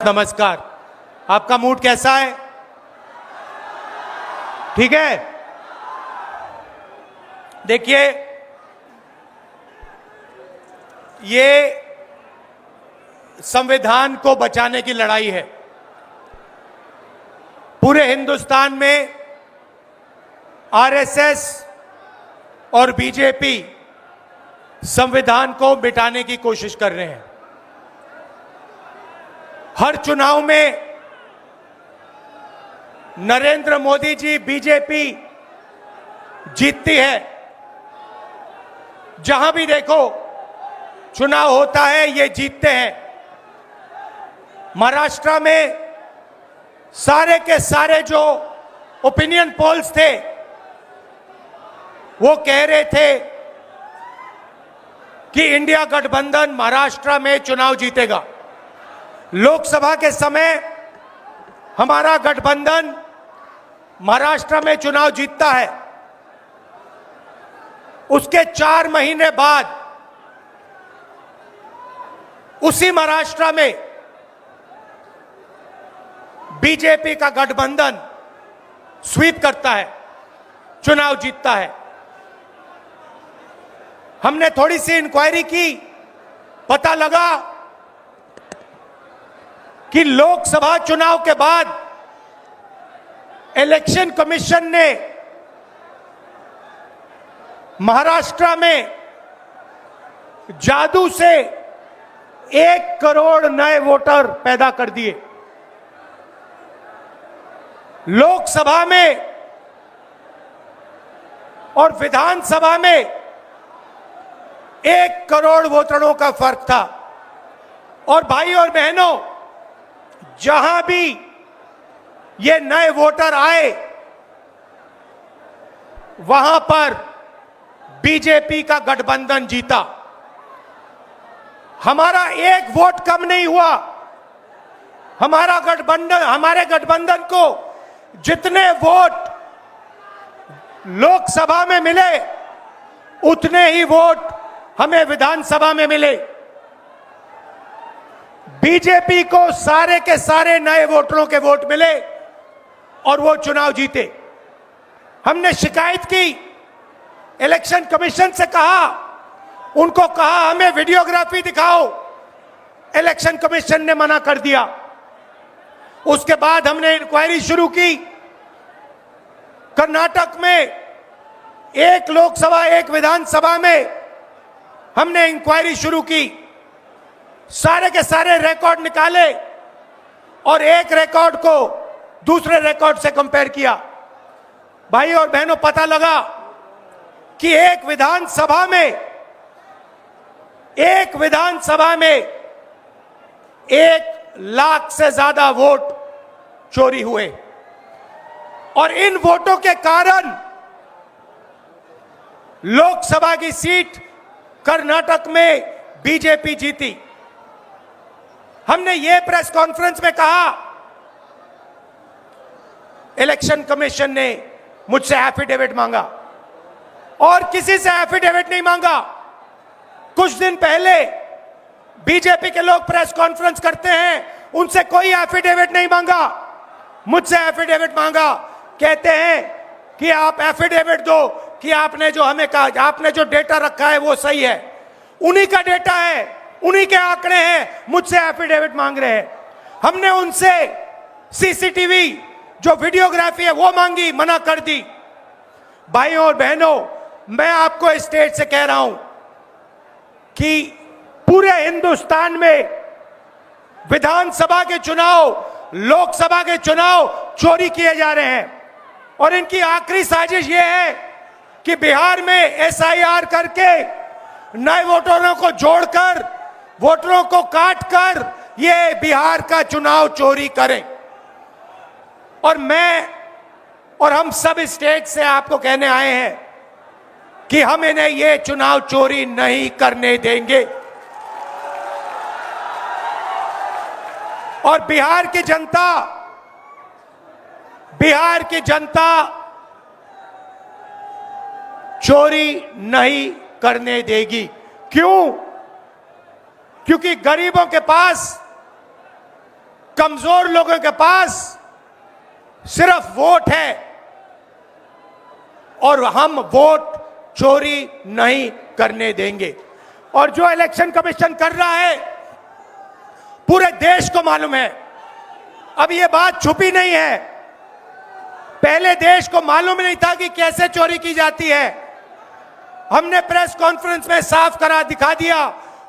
नमस्कार। आपका मूड कैसा है? ठीक है। देखिए, ये संविधान को बचाने की लड़ाई है। पूरे हिंदुस्तान में आरएसएस और बीजेपी संविधान को मिटाने की कोशिश कर रहे हैं। हर चुनाव में नरेंद्र मोदी जी बीजेपी जीतती है। जहां भी देखो चुनाव होता है, ये जीतते हैं। महाराष्ट्र में सारे के सारे जो ओपिनियन पोल्स थे वो कह रहे थे कि इंडिया गठबंधन महाराष्ट्र में चुनाव जीतेगा। लोकसभा के समय हमारा गठबंधन महाराष्ट्र में चुनाव जीतता है। उसके 4 महीने बाद उसी महाराष्ट्र में बीजेपी का गठबंधन स्वीप करता है, चुनाव जीतता है। हमने थोड़ी सी इंक्वायरी की, पता लगा कि लोकसभा चुनाव के बाद इलेक्शन कमीशन ने महाराष्ट्र में जादू से 1 करोड़ नए वोटर पैदा कर दिए। लोकसभा में और विधानसभा में 1 करोड़ वोटरों का फर्क था। और भाई और बहनों, जहां भी ये नए वोटर आए वहां पर बीजेपी का गठबंधन जीता। हमारा 1 वोट कम नहीं हुआ। हमारे गठबंधन को जितने वोट लोकसभा में मिले उतने ही वोट हमें विधानसभा में मिले। बीजेपी को सारे के सारे नए वोटरों के वोट मिले और वो चुनाव जीते। हमने शिकायत की, इलेक्शन कमीशन से कहा, उनको कहा हमें वीडियोग्राफी दिखाओ। इलेक्शन कमीशन ने मना कर दिया। उसके बाद हमने इंक्वायरी शुरू की। कर्नाटक में 1 लोकसभा 1 विधानसभा में हमने इंक्वायरी शुरू की। सारे के सारे रिकॉर्ड निकाले और एक रिकॉर्ड को दूसरे रिकॉर्ड से कंपेयर किया। भाई और बहनों, पता लगा कि एक विधानसभा में 1 लाख से ज्यादा वोट चोरी हुए। और इन वोटों के कारण लोकसभा की सीट कर्नाटक में बीजेपी जीती। हमने ये प्रेस कॉन्फ्रेंस में कहा, इलेक्शन कमीशन ने मुझसे एफिडेविट मांगा और किसी से एफिडेविट नहीं मांगा। कुछ दिन पहले बीजेपी के लोग प्रेस कॉन्फ्रेंस करते हैं, उनसे कोई एफिडेविट नहीं मांगा, मुझसे एफिडेविट मांगा। कहते हैं कि आप एफिडेविट दो कि आपने जो हमें कहा, आपने जो डेटा रखा है वो सही है। उन्हीं का डेटा है, उन्हीं के आंकड़े हैं, मुझसे एफिडेविट मांग रहे हैं। हमने उनसे सीसीटीवी जो वीडियोग्राफी है वो मांगी, मना कर दी। भाइयों और बहनों, मैं आपको इस स्टेज से कह रहा हूं कि पूरे हिंदुस्तान में विधानसभा के चुनाव, लोकसभा के चुनाव चोरी किए जा रहे हैं। और इनकी आखिरी साजिश ये है कि बिहार में एसआईआर करके नए वोटरों को जोड़कर, वोटरों को काटकर ये बिहार का चुनाव चोरी करें। और मैं और हम सब स्टेट से आपको कहने आए हैं कि हम इन्हें ये चुनाव चोरी नहीं करने देंगे। और बिहार की जनता चोरी नहीं करने देगी। क्यों? क्योंकि गरीबों के पास कमजोर लोगों के पास सिर्फ वोट है और हम वोट चोरी नहीं करने देंगे। और जो इलेक्शन कमीशन कर रहा है पूरे देश को मालूम है। अब ये बात छुपी नहीं है, पहले देश को मालूम नहीं था कि कैसे चोरी की जाती है। हमने प्रेस कॉन्फ्रेंस में साफ करा दिखा दिया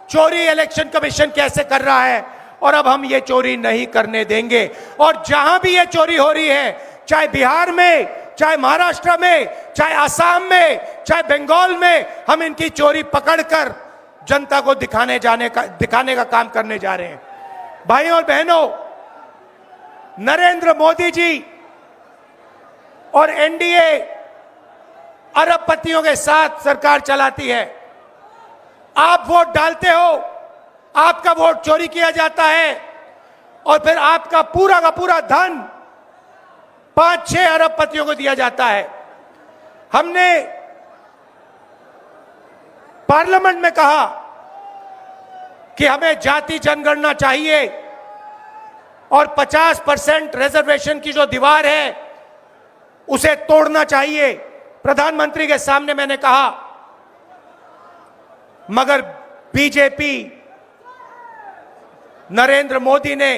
चोरी इलेक्शन कमीशन कैसे कर रहा है, और अब हम ये चोरी नहीं करने देंगे। और जहां भी ये चोरी हो रही है, चाहे बिहार में, चाहे महाराष्ट्र में, चाहे असम में, चाहे बंगाल में, हम इनकी चोरी पकड़कर जनता को दिखाने का काम करने जा रहे हैं। भाइयों और बहनों, नरेंद्र मोदी जी और एनडीए अरबपतियों के साथ सरकार चलाती है। आप वोट डालते हो, आपका वोट चोरी किया जाता है और फिर आपका पूरा का पूरा धन 5-6 अरबपतियों को दिया जाता है। हमने पार्लियामेंट में कहा कि हमें जाति जनगणना चाहिए और 50% रिजर्वेशन की जो दीवार है उसे तोड़ना चाहिए। प्रधानमंत्री के सामने मैंने कहा, मगर बीजेपी, नरेंद्र मोदी ने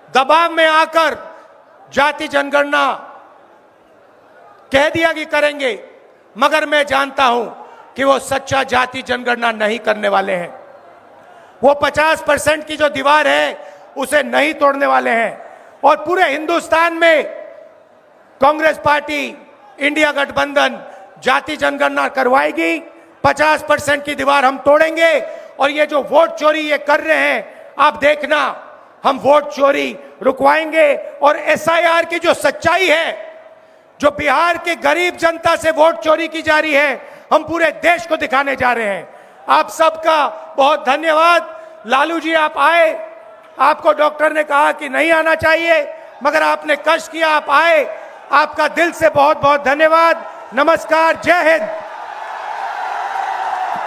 दबाव में आकर जाति जनगणना कह दिया कि करेंगे, मगर मैं जानता हूं कि वो सच्चा जाति जनगणना नहीं करने वाले हैं। वो 50% की जो दीवार है उसे नहीं तोड़ने वाले हैं। और पूरे हिंदुस्तान में कांग्रेस पार्टी, इंडिया गठबंधन जाति जनगणना करवाएगी, 50% की दीवार हम तोड़ेंगे। और ये जो वोट चोरी ये कर रहे हैं, आप देखना, हम वोट चोरी रुकवाएंगे। और एसआईआर की जो सच्चाई है, जो बिहार के गरीब जनता से वोट चोरी की जा रही है, हम पूरे देश को दिखाने जा रहे हैं। आप सबका बहुत धन्यवाद। लालू जी, आप आए, आपको डॉक्टर ने कहा कि नहीं आना चाहिए, मगर आपने कष्ट किया, आप आए, आपका दिल से बहुत बहुत धन्यवाद। नमस्कार, जय हिंद।